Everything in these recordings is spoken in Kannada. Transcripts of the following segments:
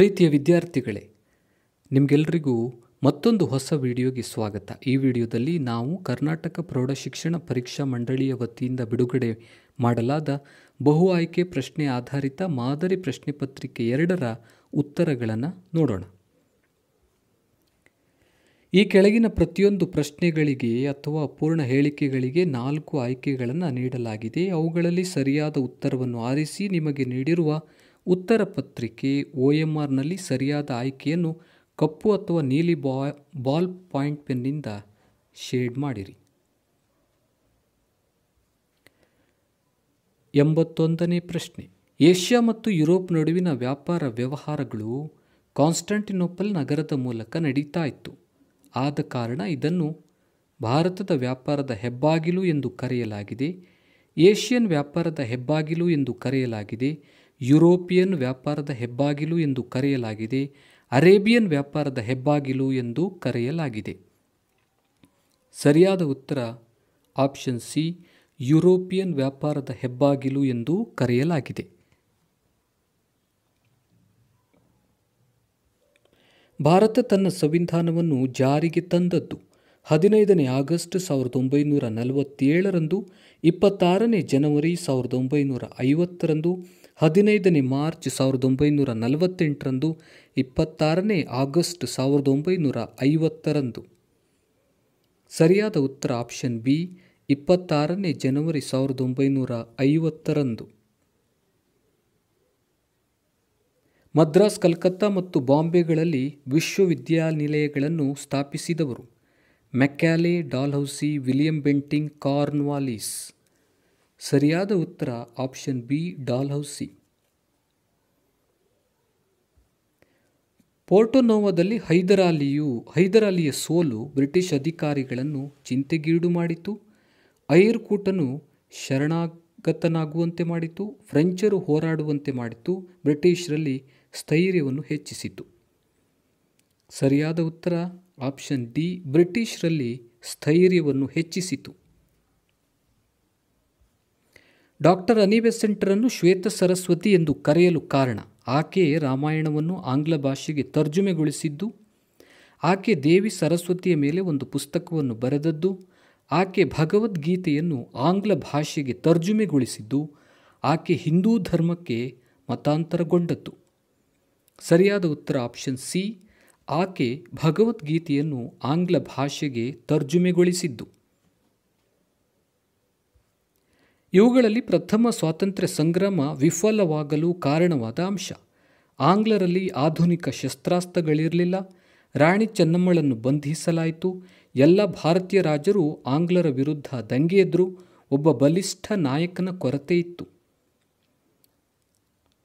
ಪ್ರೀತಿಯ ವಿದ್ಯಾರ್ಥಿಗಳೇ, ನಿಮಗೆಲ್ಲರಿಗೂ ಮತ್ತೊಂದು ಹೊಸ ವಿಡಿಯೋಗೆ ಸ್ವಾಗತ. ಈ ವಿಡಿಯೋದಲ್ಲಿ ನಾವು ಕರ್ನಾಟಕ ಪ್ರೌಢಶಿಕ್ಷಣ ಪರೀಕ್ಷಾ ಮಂಡಳಿಯ ವತಿಯಿಂದ ಬಿಡುಗಡೆ ಮಾಡಲಾದ ಬಹು ಆಯ್ಕೆ ಪ್ರಶ್ನೆ ಆಧಾರಿತ ಮಾದರಿ ಪ್ರಶ್ನೆ ಪತ್ರಿಕೆ 2ರ ಉತ್ತರಗಳನ್ನು ನೋಡೋಣ. ಈ ಕೆಳಗಿನ ಪ್ರತಿಯೊಂದು ಪ್ರಶ್ನೆಗಳಿಗೆ ಅಥವಾ ಪೂರ್ಣ ಹೇಳಿಕೆಗಳಿಗೆ 4 ಆಯ್ಕೆಗಳನ್ನು ನೀಡಲಾಗಿದೆ. ಅವುಗಳಲ್ಲಿ ಸರಿಯಾದ ಉತ್ತರವನ್ನು ಆರಿಸಿ ನಿಮಗೆ ನೀಡಿರುವ ಉತ್ತರ ಪತ್ರಿಕೆ OMRನಲ್ಲಿ ಸರಿಯಾದ ಆಯ್ಕೆಯನ್ನು ಕಪ್ಪು ಅಥವಾ ನೀಲಿ ಬಾಲ್ ಪಾಯಿಂಟ್ ಪೆನ್ನಿಂದ ಶೇಡ್ ಮಾಡಿರಿ. 81ನೇ ಪ್ರಶ್ನೆ. ಏಷ್ಯಾ ಮತ್ತು ಯುರೋಪ್ ನಡುವಿನ ವ್ಯಾಪಾರ ವ್ಯವಹಾರಗಳು ಕಾನ್ಸ್ಟಾಂಟಿನೋಪಲ್ ನಗರದ ಮೂಲಕ ನಡೀತಾ ಇತ್ತು. ಆದ ಕಾರಣ ಇದನ್ನು ಭಾರತದ ವ್ಯಾಪಾರದ ಹೆಬ್ಬಾಗಿಲು ಎಂದು ಕರೆಯಲಾಗಿದೆ, ಏಷ್ಯನ್ ವ್ಯಾಪಾರದ ಹೆಬ್ಬಾಗಿಲು ಎಂದು ಕರೆಯಲಾಗಿದೆ, ಯುರೋಪಿಯನ್ ವ್ಯಾಪಾರದ ಹೆಬ್ಬಾಗಿಲು ಎಂದು ಕರೆಯಲಾಗಿದೆ, ಅರೇಬಿಯನ್ ವ್ಯಾಪಾರದ ಹೆಬ್ಬಾಗಿಲು ಎಂದು ಕರೆಯಲಾಗಿದೆ. ಸರಿಯಾದ ಉತ್ತರ ಆಪ್ಷನ್ ಸಿ, ಯುರೋಪಿಯನ್ ವ್ಯಾಪಾರದ ಹೆಬ್ಬಾಗಿಲು ಎಂದು ಕರೆಯಲಾಗಿದೆ. ಭಾರತ ತನ್ನ ಸಂವಿಧಾನವನ್ನು ಜಾರಿಗೆ ತಂದದ್ದು 15ನೇ ಆಗಸ್ಟ್ 1947ರಂದು, 26ನೇ ಜನವರಿ 1950ರಂದು, 15ನೇ ಮಾರ್ಚ್ 1948ರಂದು, 26ನೇ ಆಗಸ್ಟ್ 1950ರಂದು. ಸರಿಯಾದ ಉತ್ತರ ಆಪ್ಷನ್ ಬಿ, 26ನೇ ಜನವರಿ 1950ರಂದು. ಮದ್ರಾಸ್, ಕಲ್ಕತ್ತಾ ಮತ್ತು ಬಾಂಬೆಗಳಲ್ಲಿ ವಿಶ್ವವಿದ್ಯಾನಿಲಯಗಳನ್ನು ಸ್ಥಾಪಿಸಿದವರು Macaulay, Dalhousie, William Bentinck, Cornwallis. ಸರಿಯಾದ ಉತ್ತರ ಆಪ್ಷನ್ ಬಿ, ಡಾಲ್ಹೌಸಿ. ಪೋರ್ಟೊನೋವದಲ್ಲಿ ಹೈದರಾಲಿಯ ಸೋಲು ಬ್ರಿಟಿಷ್ ಅಧಿಕಾರಿಗಳನ್ನು ಚಿಂತೆಗೀಡು ಮಾಡಿತು. ಐರ್ಕೂಟನು ಶರಣಾಗತನಾಗುವಂತೆ ಮಾಡಿತು. ಫ್ರೆಂಚರು ಹೋರಾಡುವಂತೆ ಮಾಡಿತು. ಬ್ರಿಟಿಷರಲ್ಲಿ ಸ್ಥೈರ್ಯವನ್ನು ಹೆಚ್ಚಿಸಿತು. ಸರಿಯಾದ ಉತ್ತರ ಆಪ್ಷನ್ ಡಿ, ಬ್ರಿಟಿಷರಲ್ಲಿ ಸ್ಥೈರ್ಯವನ್ನು ಹೆಚ್ಚಿಸಿತು. ಡಾಕ್ಟರ್ ಅನಿ ಬೆಸೆಂಟರನ್ನು ಶ್ವೇತ ಸರಸ್ವತಿ ಎಂದು ಕರೆಯಲು ಕಾರಣ ಆಕೆ ರಾಮಾಯಣವನ್ನು ಆಂಗ್ಲ ಭಾಷೆಗೆ ತರ್ಜುಮೆಗೊಳಿಸಿದ್ದು, ಆಕೆ ದೇವಿ ಸರಸ್ವತಿಯ ಮೇಲೆ ಒಂದು ಪುಸ್ತಕವನ್ನು ಬರೆದದ್ದು, ಆಕೆ ಭಗವದ್ಗೀತೆಯನ್ನು ಆಂಗ್ಲ ಭಾಷೆಗೆ ತರ್ಜುಮೆಗೊಳಿಸಿದ್ದು, ಆಕೆ ಹಿಂದೂ ಧರ್ಮಕ್ಕೆ ಮತಾಂತರಗೊಂಡದ್ದು. ಸರಿಯಾದ ಉತ್ತರ ಆಪ್ಷನ್ ಸಿ, ಆಕೆ ಭಗವದ್ಗೀತೆಯನ್ನು ಆಂಗ್ಲ ಭಾಷೆಗೆ ತರ್ಜುಮೆಗೊಳಿಸಿದ್ದು. ಇವುಗಳಲ್ಲಿ ಪ್ರಥಮ ಸ್ವಾತಂತ್ರ್ಯ ಸಂಗ್ರಾಮ ವಿಫಲವಾಗಲು ಕಾರಣವಾದ ಅಂಶ: ಆಂಗ್ಲರಲ್ಲಿ ಆಧುನಿಕ ಶಸ್ತ್ರಾಸ್ತ್ರಗಳಿರಲಿಲ್ಲ, ರಾಣಿ ಚೆನ್ನಮ್ಮಳನ್ನು ಬಂಧಿಸಲಾಯಿತು, ಎಲ್ಲ ಭಾರತೀಯ ರಾಜರು ಆಂಗ್ಲರ ವಿರುದ್ಧ ದಂಗೆ ಎದ್ರು, ಒಬ್ಬ ಬಲಿಷ್ಠ ನಾಯಕನ ಕೊರತೆ ಇತ್ತು.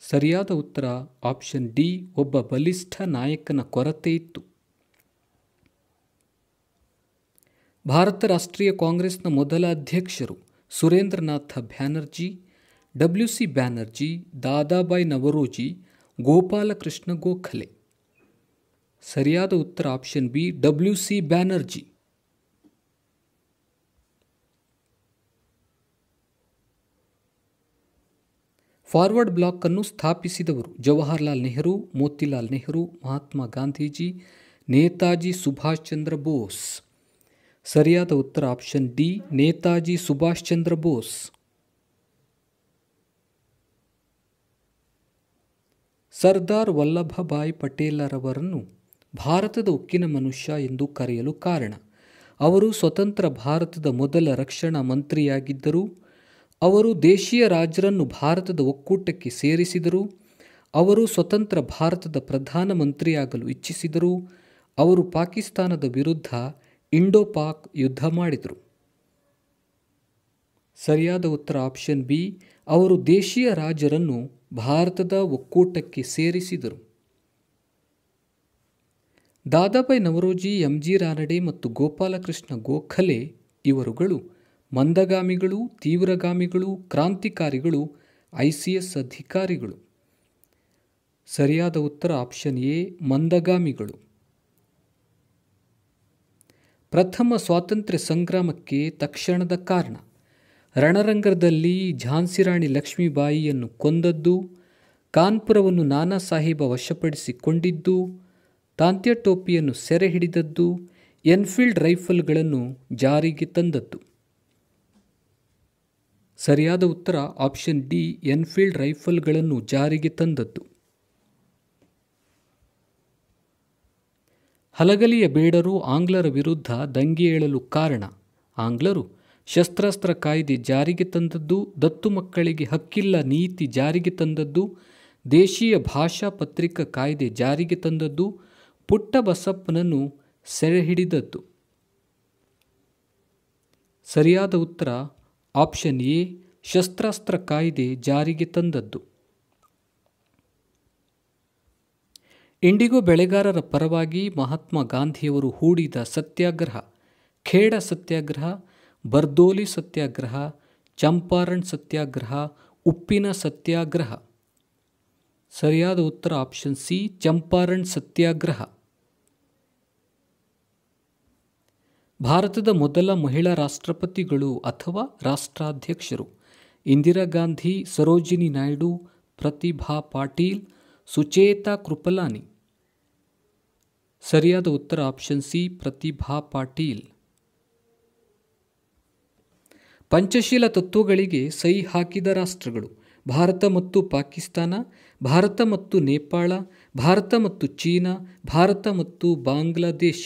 ಸರಿಯಾದ ಉತ್ತರ ಆಪ್ಷನ್ ಡಿ, ಒಬ್ಬ ಬಲಿಷ್ಠ ನಾಯಕನ ಕೊರತೆ ಇತ್ತು. ಭಾರತ ರಾಷ್ಟ್ರೀಯ ಕಾಂಗ್ರೆಸ್ನ ಮೊದಲ ಅಧ್ಯಕ್ಷರು ಸುರೇಂದ್ರನಾಥ ಬ್ಯಾನರ್ಜಿ, WC ಬ್ಯಾನರ್ಜಿ, ದಾದಾಬಾಯಿ ನವರೋಜಿ, ಗೋಪಾಲಕೃಷ್ಣ ಗೋಖಲೆ. ಸರಿಯಾದ ಉತ್ತರ option B, WC Banerjee. Forward block ಅನ್ನು ಸ್ಥಾಪಿಸಿದವರು ಜವಾಹರ್ಲಾಲ್ ನೆಹರು, ಮೋತಿಲಾಲ್ ನೆಹರು, ಮಹಾತ್ಮ ಗಾಂಧೀಜಿ, ನೇತಾಜಿ ಸುಭಾಷ್ ಚಂದ್ರ ಬೋಸ್. ಸರಿಯಾದ ಉತ್ತರ ಆಪ್ಷನ್ ಡಿ, ನೇತಾಜಿ ಸುಭಾಷ್ ಚಂದ್ರ ಬೋಸ್. ಸರ್ದಾರ್ ವಲ್ಲಭಭಾಯಿ ಪಟೇಲರವರನ್ನು ಭಾರತದ ಉಕ್ಕಿನ ಮನುಷ್ಯ ಎಂದು ಕರೆಯಲು ಕಾರಣ: ಅವರು ಸ್ವತಂತ್ರ ಭಾರತದ ಮೊದಲ ರಕ್ಷಣಾ ಮಂತ್ರಿಯಾಗಿದ್ದರು, ಅವರು ದೇಶೀಯ ರಾಜರನ್ನು ಭಾರತದ ಒಕ್ಕೂಟಕ್ಕೆ ಸೇರಿಸಿದರು, ಅವರು ಸ್ವತಂತ್ರ ಭಾರತದ ಪ್ರಧಾನಮಂತ್ರಿಯಾಗಲು ಇಚ್ಛಿಸಿದರು, ಅವರು ಪಾಕಿಸ್ತಾನದ ವಿರುದ್ಧ ಇಂಡೋ-ಪಾಕ್ ಯುದ್ಧ ಮಾಡಿದರು. ಸರಿಯಾದ ಉತ್ತರ ಆಪ್ಷನ್ ಬಿ, ಅವರು ದೇಶೀಯ ರಾಜರನ್ನು ಭಾರತದ ಒಕ್ಕೂಟಕ್ಕೆ ಸೇರಿಸಿದರು. ದಾದಾಬಾಯಿ ನವರೋಜಿ, MG ರಾನಡೆ ಮತ್ತು ಗೋಪಾಲಕೃಷ್ಣ ಗೋಖಲೆ ಇವರುಗಳು ಮಂದಗಾಮಿಗಳು, ತೀವ್ರಗಾಮಿಗಳು, ಕ್ರಾಂತಿಕಾರಿಗಳು, ICS ಅಧಿಕಾರಿಗಳು. ಸರಿಯಾದ ಉತ್ತರ ಆಪ್ಷನ್ ಎ, ಮಂದಗಾಮಿಗಳು. ಪ್ರಥಮ ಸ್ವಾತಂತ್ರ್ಯ ಸಂಗ್ರಾಮಕ್ಕೆ ತಕ್ಷಣದ ಕಾರಣ: ರಣರಂಗದಲ್ಲಿ ಝಾನ್ಸಿ ರಾಣಿ ಲಕ್ಷ್ಮೀಬಾಯಿಯನ್ನು ಕೊಂದದ್ದು, ಕಾನ್ಪುರವನ್ನು ನಾನಾ ಸಾಹೇಬ ವಶಪಡಿಸಿಕೊಂಡಿದ್ದು, ತಾಂತ್ಯ ಟೋಪಿಯನ್ನು ಸೆರೆ ಹಿಡಿದದ್ದು, ಎನ್ಫೀಲ್ಡ್ ರೈಫಲ್ಗಳನ್ನು ಜಾರಿಗೆ ತಂದದ್ದು. ಸರಿಯಾದ ಉತ್ತರ ಆಪ್ಷನ್ ಡಿ, ಎನ್ಫೀಲ್ಡ್ ರೈಫಲ್ಗಳನ್ನು ಜಾರಿಗೆ ತಂದದ್ದು. ಹಲಗಲಿಯ ಬೇಡರು ಆಂಗ್ಲರ ವಿರುದ್ಧ ದಂಗೆ ಏಳಲು ಕಾರಣ. ಆಂಗ್ಲರು ಶಸ್ತ್ರಾಸ್ತ್ರ ಕಾಯ್ದೆ ಜಾರಿಗೆ ತಂದದ್ದು, ದತ್ತು ಮಕ್ಕಳಿಗೆ ಹಕ್ಕಿಲ್ಲ ನೀತಿ ಜಾರಿಗೆ ತಂದದ್ದು, ದೇಶೀಯ ಭಾಷಾ ಪತ್ರಿಕಾ ಕಾಯ್ದೆ ಜಾರಿಗೆ ತಂದದ್ದು, ಪುಟ್ಟ ಬಸಪ್ಪನನ್ನು ಸೆರೆ ಹಿಡಿದದ್ದು. ಸರಿಯಾದ ಉತ್ತರ ಆಪ್ಷನ್ ಎ, ಶಸ್ತ್ರಾಸ್ತ್ರ ಕಾಯ್ದೆ ಜಾರಿಗೆ ತಂದದ್ದು. ಇಂಡಿಗೋ ಬೆಳೆಗಾರರ ಪರವಾಗಿ ಮಹಾತ್ಮ ಗಾಂಧಿಯವರು ಹೂಡಿದ ಸತ್ಯಾಗ್ರಹ ಖೇಡ ಸತ್ಯಾಗ್ರಹ, ಬರ್ದೋಲಿ ಸತ್ಯಾಗ್ರಹ, ಚಂಪಾರಣ್ ಸತ್ಯಾಗ್ರಹ, ಉಪ್ಪಿನ ಸತ್ಯಾಗ್ರಹ. ಸರಿಯಾದ ಉತ್ತರ ಆಪ್ಷನ್ ಸಿ, ಚಂಪಾರಣ್ ಸತ್ಯಾಗ್ರಹ. ಭಾರತದ ಮೊದಲ ಮಹಿಳಾ ರಾಷ್ಟ್ರಪತಿಗಳು ಅಥವಾ ರಾಷ್ಟ್ರಾಧ್ಯಕ್ಷರು: ಇಂದಿರಾ ಗಾಂಧಿ, ಸರೋಜಿನಿ ನಾಯ್ಡು, ಪ್ರತಿಭಾ ಪಾಟೀಲ್, ಸುಚೇತಾ ಕೃಪಲಾನಿ. ಸರಿಯಾದ ಉತ್ತರ ಆಪ್ಷನ್ ಸಿ, ಪ್ರತಿಭಾ ಪಾಟೀಲ್. ಪಂಚಶೀಲ ತತ್ವಗಳಿಗೆ ಸಹಿ ಹಾಕಿದ ರಾಷ್ಟ್ರಗಳು: ಭಾರತ ಮತ್ತು ಪಾಕಿಸ್ತಾನ, ಭಾರತ ಮತ್ತು ನೇಪಾಳ, ಭಾರತ ಮತ್ತು ಚೀನಾ, ಭಾರತ ಮತ್ತು ಬಾಂಗ್ಲಾದೇಶ.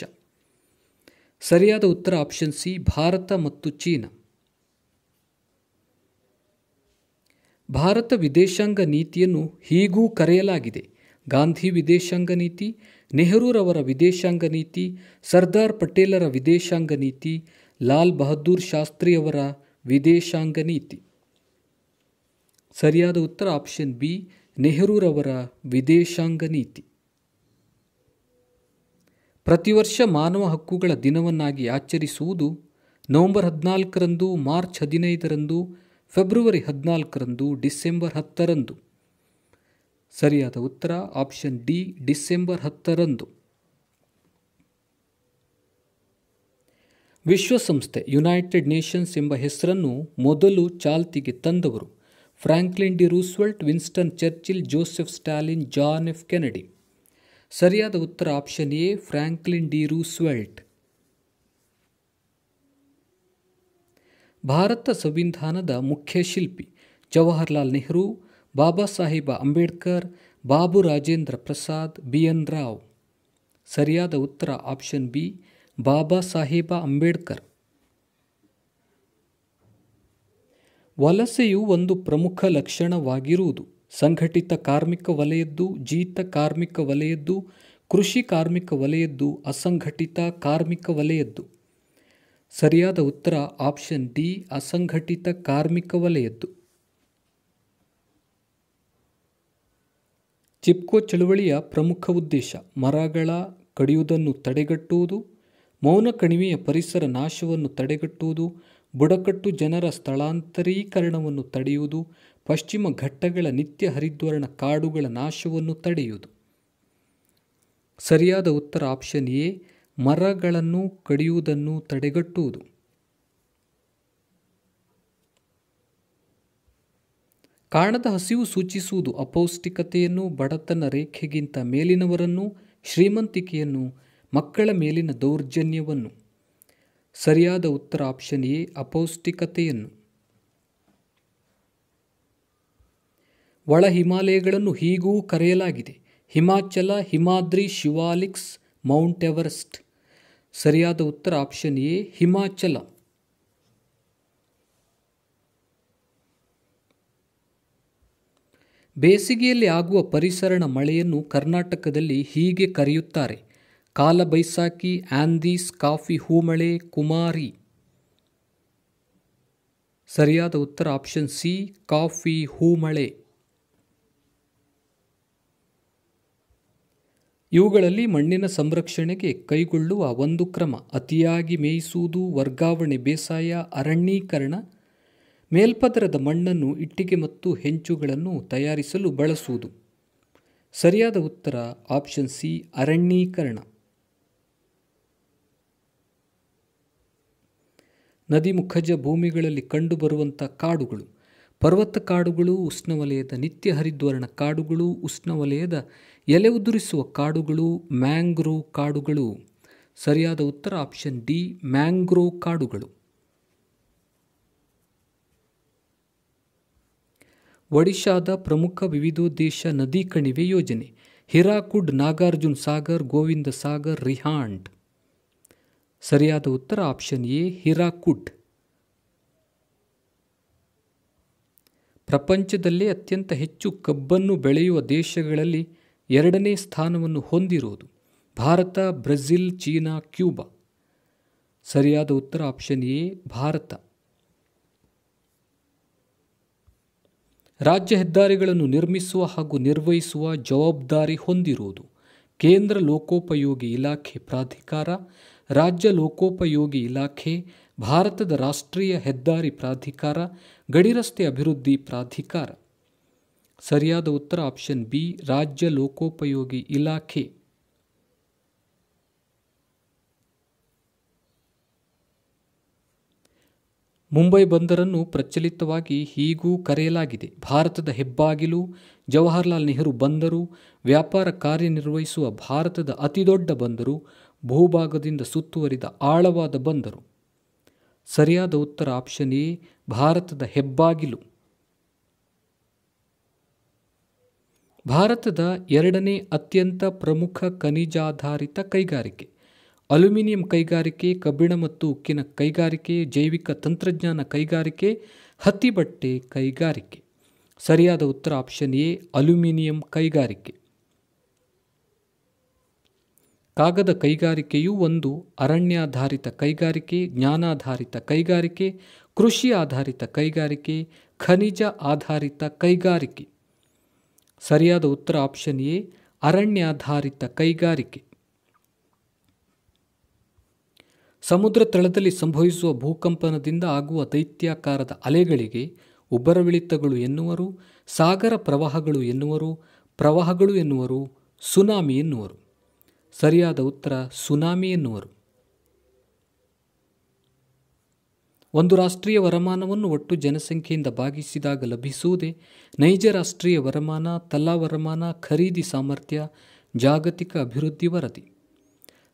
ಸರಿಯಾದ ಉತ್ತರ ಆಪ್ಷನ್ ಸಿ, ಭಾರತ ಮತ್ತು ಚೀನಾ. ಭಾರತ ವಿದೇಶಾಂಗ ನೀತಿಯನ್ನು ಹೀಗೂ ಕರೆಯಲಾಗಿದೆ: ಗಾಂಧಿ ವಿದೇಶಾಂಗ ನೀತಿ, ನೆಹರೂರವರ ವಿದೇಶಾಂಗ ನೀತಿ, ಸರ್ದಾರ್ ಪಟೇಲರ ವಿದೇಶಾಂಗ ನೀತಿ, ಲಾಲ್ ಬಹದ್ದೂರ್ ಶಾಸ್ತ್ರಿಯವರ ವಿದೇಶಾಂಗ ನೀತಿ. ಸರಿಯಾದ ಉತ್ತರ ಆಪ್ಷನ್ ಬಿ, ನೆಹರೂರವರ ವಿದೇಶಾಂಗ ನೀತಿ. ಪ್ರತಿ ವರ್ಷ ಮಾನವ ಹಕ್ಕುಗಳ ದಿನವನ್ನಾಗಿ ಆಚರಿಸುವುದು ನವೆಂಬರ್ 14ರಂದು, ಮಾರ್ಚ್ 15ರಂದು, ಫೆಬ್ರವರಿ 14ರಂದು, ಡಿಸೆಂಬರ್ 10ರಂದು. ಸರಿಯಾದ ಉತ್ತರ ಆಪ್ಷನ್ ಡಿ, ಡಿಸೆಂಬರ್ 10ರಂದು. ವಿಶ್ವಸಂಸ್ಥೆ ಯುನೈಟೆಡ್ ನೇಷನ್ಸ್ ಎಂಬ ಹೆಸರನ್ನು ಮೊದಲು ಚಾಲ್ತಿಗೆ ತಂದವರು: Franklin D Roosevelt, Winston Churchill, Joseph Stalin, John F Kennedy. ಸರಿಯಾದ ಉತ್ತರ option A, Franklin D Roosevelt. Bharat ಸಂವಿಧಾನದ ಮುಖ್ಯ ಶಿಲ್ಪಿ: ಜವಾಹರ್ಲಾಲ್ ನೆಹರು, ಬಾಬಾ ಸಾಹೇಬ ಅಂಬೇಡ್ಕರ್, ಬಾಬು ರಾಜೇಂದ್ರ ಪ್ರಸಾದ್, ಬಿ ಎನ್ ರಾವ್. ಸರಿಯಾದ ಉತ್ತರ ಆಪ್ಷನ್ ಬಿ, ಬಾಬಾ ಸಾಹೇಬ ಅಂಬೇಡ್ಕರ್. ವಲಸೆಯು ಒಂದು ಪ್ರಮುಖ ಲಕ್ಷಣವಾಗಿರುವುದು: ಸಂಘಟಿತ ಕಾರ್ಮಿಕ ವಲಯದ್ದು, ಜೀತ ಕಾರ್ಮಿಕ ವಲಯದ್ದು, ಕೃಷಿ ಕಾರ್ಮಿಕ ವಲಯದ್ದು, ಅಸಂಘಟಿತ ಕಾರ್ಮಿಕ ವಲಯದ್ದು. ಸರಿಯಾದ ಉತ್ತರ ಆಪ್ಷನ್ ಡಿ, ಅಸಂಘಟಿತ ಕಾರ್ಮಿಕ ವಲಯದ್ದು. ಚಿಪ್ಕೋ ಚಳುವಳಿಯ ಪ್ರಮುಖ ಉದ್ದೇಶ: ಮರಗಳ ಕಡಿಯುವುದನ್ನು ತಡೆಗಟ್ಟುವುದು, ಮೌನ ಕಣಿವೆಯ ಪರಿಸರ ನಾಶವನ್ನು ತಡೆಗಟ್ಟುವುದು, ಬುಡಕಟ್ಟು ಜನರ ಸ್ಥಳಾಂತರೀಕರಣವನ್ನು ತಡೆಯುವುದು, ಪಶ್ಚಿಮ ಘಟ್ಟಗಳ ನಿತ್ಯ ಹರಿದ್ವರ್ಣ ಕಾಡುಗಳ ನಾಶವನ್ನು ತಡೆಯುವುದು. ಸರಿಯಾದ ಉತ್ತರ ಆಪ್ಷನ್ ಎ, ಮರಗಳನ್ನು ಕಡಿಯುವುದನ್ನು ತಡೆಗಟ್ಟುವುದು. ಕಾಣದ ಹಸಿವು ಸೂಚಿಸುವುದು ಅಪೌಷ್ಟಿಕತೆಯನ್ನು, ಬಡತನ ರೇಖೆಗಿಂತ ಮೇಲಿನವರನ್ನು, ಶ್ರೀಮಂತಿಕೆಯನ್ನು, ಮಕ್ಕಳ ಮೇಲಿನ ದೌರ್ಜನ್ಯವನ್ನು. ಸರಿಯಾದ ಉತ್ತರ ಆಪ್ಷನ್ ಎ, ಅಪೌಷ್ಟಿಕತೆಯನ್ನು. ಒಳ ಹಿಮಾಲಯಗಳನ್ನು ಹೀಗೂ ಕರೆಯಲಾಗಿದೆ: ಹಿಮಾಚಲ, ಹಿಮಾದ್ರಿ, ಶಿವಾಲಿಕ್ಸ್, ಮೌಂಟ್ ಎವರೆಸ್ಟ್. ಸರಿಯಾದ ಉತ್ತರ ಆಪ್ಷನ್ ಎ, ಹಿಮಾಚಲ. ಬೇಸಿಗೆಯಲ್ಲಿ ಆಗುವ ಪರಿಸರಣ ಮಳೆಯನ್ನು ಕರ್ನಾಟಕದಲ್ಲಿ ಹೀಗೆ ಕರೆಯುತ್ತಾರೆ: ಕಾಲಬೈಸಾಖಿ, ಆಂದೀಸ್, ಕಾಫಿ ಹೂಮಳೆ, ಕುಮಾರಿ. ಸರಿಯಾದ ಉತ್ತರ ಆಪ್ಷನ್ ಸಿ, ಕಾಫಿ ಹೂಮಳೆ. ಇವುಗಳಲ್ಲಿ ಮಣ್ಣಿನ ಸಂರಕ್ಷಣೆಗೆ ಕೈಗೊಳ್ಳುವ ಒಂದು ಕ್ರಮ: ಅತಿಯಾಗಿ ಮೇಯಿಸುವುದು, ವರ್ಗಾವಣೆ ಬೇಸಾಯ, ಅರಣ್ಯೀಕರಣ, ಮೇಲ್ಪದರದ ಮಣ್ಣನ್ನು ಇಟ್ಟಿಗೆ ಮತ್ತು ಹೆಂಚುಗಳನ್ನು ತಯಾರಿಸಲು ಬಳಸುವುದು. ಸರಿಯಾದ ಉತ್ತರ ಆಪ್ಷನ್ ಸಿ, ಅರಣ್ಯೀಕರಣ. ನದಿ ಮುಖಜ ಭೂಮಿಗಳಲ್ಲಿ ಕಂಡುಬರುವಂಥ ಕಾಡುಗಳು: ಪರ್ವತ ಕಾಡುಗಳು, ಉಷ್ಣವಲಯದ ನಿತ್ಯ ಹರಿದ್ವರ್ಣ ಕಾಡುಗಳು, ಉಷ್ಣವಲಯದ ಎಲೆ ಉದುರಿಸುವ ಕಾಡುಗಳು, ಮ್ಯಾಂಗ್ರೋವ್ ಕಾಡುಗಳು. ಸರಿಯಾದ ಉತ್ತರ ಆಪ್ಷನ್ ಡಿ, ಮ್ಯಾಂಗ್ರೋವ್ ಕಾಡುಗಳು. ಒಡಿಶಾದ ಪ್ರಮುಖ ವಿವಿಧೋದ್ದೇಶ ನದಿ ಕಣಿವೆ ಯೋಜನೆ. ಹಿರಾಕುಡ್, ನಾಗಾರ್ಜುನ ಸಾಗರ್, ಗೋವಿಂದ ಸಾಗರ್, ರಿಹಾಂಡ್. ಸರಿಯಾದ ಉತ್ತರ ಆಪ್ಷನ್ ಎ, ಹಿರಾಕುಡ್. ಪ್ರಪಂಚದಲ್ಲೇ ಅತ್ಯಂತ ಹೆಚ್ಚು ಕಬ್ಬನ್ನು ಬೆಳೆಯುವ ದೇಶಗಳಲ್ಲಿ 2ನೇ ಸ್ಥಾನವನ್ನು ಹೊಂದಿರುವುದು ಭಾರತ, ಬ್ರೆಜಿಲ್, ಚೀನಾ, ಕ್ಯೂಬಾ. ಸರಿಯಾದ ಉತ್ತರ ಆಪ್ಷನ್ ಎ, ಭಾರತ. ರಾಜ್ಯ ಹೆದ್ದಾರಿಗಳನ್ನು ನಿರ್ಮಿಸುವ ಹಾಗೂ ನಿರ್ವಹಿಸುವ ಜವಾಬ್ದಾರಿ ಹೊಂದಿರುವುದು ಕೇಂದ್ರ ಲೋಕೋಪಯೋಗಿ ಇಲಾಖೆ ಪ್ರಾಧಿಕಾರ, ರಾಜ್ಯ ಲೋಕೋಪಯೋಗಿ ಇಲಾಖೆ, ಭಾರತದ ರಾಷ್ಟ್ರೀಯ ಹೆದ್ದಾರಿ ಪ್ರಾಧಿಕಾರ, ಗಡಿರಸ್ತೆ ಅಭಿವೃದ್ಧಿ ಪ್ರಾಧಿಕಾರ. ಸರಿಯಾದ ಉತ್ತರ ಆಪ್ಷನ್ ಬಿ, ರಾಜ್ಯ ಲೋಕೋಪಯೋಗಿ ಇಲಾಖೆ. ಮುಂಬೈ ಬಂದರನ್ನು ಪ್ರಚಲಿತವಾಗಿ ಹೀಗೂ ಕರೆಯಲಾಗಿದೆ: ಭಾರತದ ಹೆಬ್ಬಾಗಿಲು, ಜವಾಹರಲಾಲ್ ನೆಹರು ಬಂದರು, ವ್ಯಾಪಾರ ಕಾರ್ಯನಿರ್ವಹಿಸುವ ಭಾರತದ ಅತಿದೊಡ್ಡ ಬಂದರು, ಭೂಭಾಗದಿಂದ ಸುತ್ತುವರಿದ ಆಳವಾದ ಬಂದರು. ಸರಿಯಾದ ಉತ್ತರ ಆಪ್ಷನ್ ಎ, ಭಾರತದ ಹೆಬ್ಬಾಗಿಲು. ಭಾರತದ 2ನೇ ಅತ್ಯಂತ ಪ್ರಮುಖ ಖನಿಜಾಧಾರಿತ ಕೈಗಾರಿಕೆ. ಅಲ್ಯೂಮಿನಿಯಂ ಕೈಗಾರಿಕೆ, ಕಬ್ಬಿಣ ಮತ್ತು ಉಕ್ಕಿನ ಕೈಗಾರಿಕೆ, ಜೈವಿಕ ತಂತ್ರಜ್ಞಾನ ಕೈಗಾರಿಕೆ, ಹತ್ತಿ ಬಟ್ಟೆ ಕೈಗಾರಿಕೆ. ಸರಿಯಾದ ಉತ್ತರ ಆಪ್ಷನ್ ಎ, ಅಲ್ಯೂಮಿನಿಯಂ ಕೈಗಾರಿಕೆ. ಕಾಗದ ಕೈಗಾರಿಕೆಯು ಒಂದು ಅರಣ್ಯಾಧಾರಿತ ಕೈಗಾರಿಕೆ, ಜ್ಞಾನಾಧಾರಿತ ಕೈಗಾರಿಕೆ, ಕೃಷಿ ಆಧಾರಿತ ಕೈಗಾರಿಕೆ, ಖನಿಜ ಆಧಾರಿತ ಕೈಗಾರಿಕೆ. ಸರಿಯಾದ ಉತ್ತರ ಆಪ್ಷನ್ ಎ, ಅರಣ್ಯಾಧಾರಿತ ಕೈಗಾರಿಕೆ. ಸಮುದ್ರ ತಳದಲ್ಲಿ ಸಂಭವಿಸುವ ಭೂಕಂಪನದಿಂದ ಆಗುವ ದೈತ್ಯಾಕಾರದ ಅಲೆಗಳಿಗೆ ಉಬ್ಬರವಿಳಿತಗಳು ಎನ್ನುವರು, ಸಾಗರ ಪ್ರವಾಹಗಳು ಎನ್ನುವರು, ಪ್ರವಾಹಗಳು ಎನ್ನುವರು, ಸುನಾಮಿ ಎನ್ನುವರು. ಸರಿಯಾದ ಉತ್ತರ ಸುನಾಮಿ ಎನ್ನುವರು. ಒಂದು ರಾಷ್ಟ್ರೀಯ ವರಮಾನವನ್ನು ಒಟ್ಟು ಜನಸಂಖ್ಯೆಯಿಂದ ಭಾಗಿಸಿದಾಗ ಲಭಿಸುವುದೇ ನೈಜ ರಾಷ್ಟ್ರೀಯ ವರಮಾನ, ತಲಾ ವರಮಾನ, ಖರೀದಿ ಸಾಮರ್ಥ್ಯ, ಜಾಗತಿಕ ಅಭಿವೃದ್ಧಿ ವರದಿ.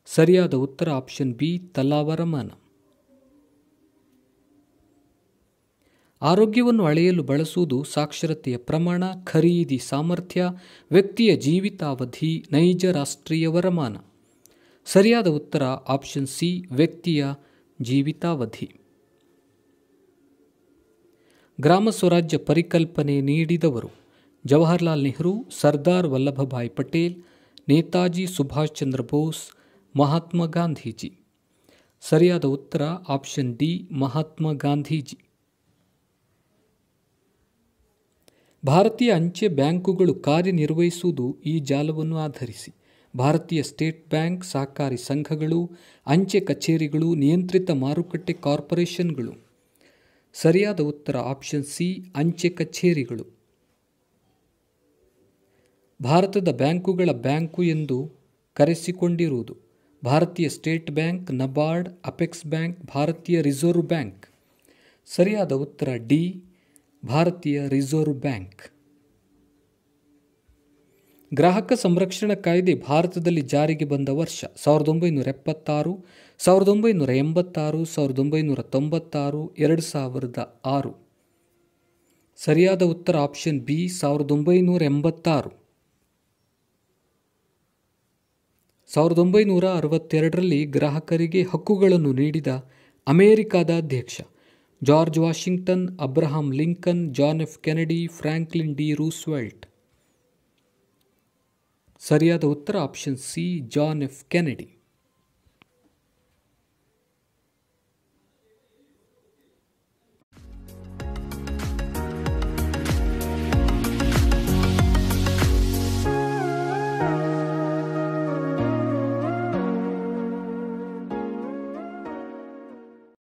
ಸರಿಯಾದ ಉತ್ತರ ಆಪ್ಷನ್ ಬಿ, ತಲಾ ವರಮಾನ. ಆರೋಗ್ಯವನ್ನು ಅಳೆಯಲು ಬಳಸುವುದು ಸಾಕ್ಷರತೆಯ ಪ್ರಮಾಣ, ಖರೀದಿ ಸಾಮರ್ಥ್ಯ, ವ್ಯಕ್ತಿಯ ಜೀವಿತಾವಧಿ, ನೈಜ ರಾಷ್ಟ್ರೀಯ ವರಮಾನ. ಸರಿಯಾದ ಉತ್ತರ ಆಪ್ಷನ್ ಸಿ, ವ್ಯಕ್ತಿಯ ಜೀವಿತಾವಧಿ. ಗ್ರಾಮ ಸ್ವರಾಜ್ಯ ಪರಿಕಲ್ಪನೆ ನೀಡಿದವರು ಜವಾಹರಲಾಲ್ ನೆಹರು, ಸರ್ದಾರ್ ವಲ್ಲಭಭಾಯಿ ಪಟೇಲ್, ನೇತಾಜಿ ಸುಭಾಷ್ ಚಂದ್ರ ಬೋಸ್, ಮಹಾತ್ಮ ಗಾಂಧೀಜಿ. ಸರಿಯಾದ ಉತ್ತರ ಆಪ್ಷನ್ ಡಿ, ಮಹಾತ್ಮ ಗಾಂಧೀಜಿ. ಭಾರತೀಯ ಅಂಚೆ ಬ್ಯಾಂಕುಗಳು ಕಾರ್ಯನಿರ್ವಹಿಸುವುದು ಈ ಜಾಲವನ್ನು ಆಧರಿಸಿ: ಭಾರತೀಯ ಸ್ಟೇಟ್ ಬ್ಯಾಂಕ್, ಸಹಕಾರಿ ಸಂಘಗಳು, ಅಂಚೆ ಕಚೇರಿಗಳು, ನಿಯಂತ್ರಿತ ಮಾರುಕಟ್ಟೆ ಕಾರ್ಪೊರೇಷನ್ಗಳು. ಸರಿಯಾದ ಉತ್ತರ ಆಪ್ಷನ್ ಸಿ, ಅಂಚೆ ಕಚೇರಿಗಳು. ಭಾರತದ ಬ್ಯಾಂಕುಗಳ ಬ್ಯಾಂಕು ಎಂದು ಕರೆಸಿಕೊಂಡಿರುವುದು ಭಾರತೀಯ state bank, NABARD, apex bank, ಭಾರತೀಯ ರಿಸರ್ವ್ ಬ್ಯಾಂಕ್. ಸರಿಯಾದ ಉತ್ತರ ಡಿ, ಭಾರತೀಯ ರಿಸರ್ವ್ ಬ್ಯಾಂಕ್. ಗ್ರಾಹಕ ಸಂರಕ್ಷಣಾ ಕಾಯ್ದೆ ಭಾರತದಲ್ಲಿ ಜಾರಿಗೆ ಬಂದ ವರ್ಷ: 1976, 1986, 1996, 2006. ಸರಿಯಾದ ಉತ್ತರ ಆಪ್ಷನ್ ಬಿ, 1986. 1962ರಲ್ಲಿ ಗ್ರಾಹಕರಿಗೆ ಹಕ್ಕುಗಳನ್ನು ನೀಡಿದ ಅಮೆರಿಕದ ಅಧ್ಯಕ್ಷ: George Washington, Abraham Lincoln, John F Kennedy, Franklin D Roosevelt. ಸರಿಯಾದ ಉತ್ತರ option C, John F Kennedy.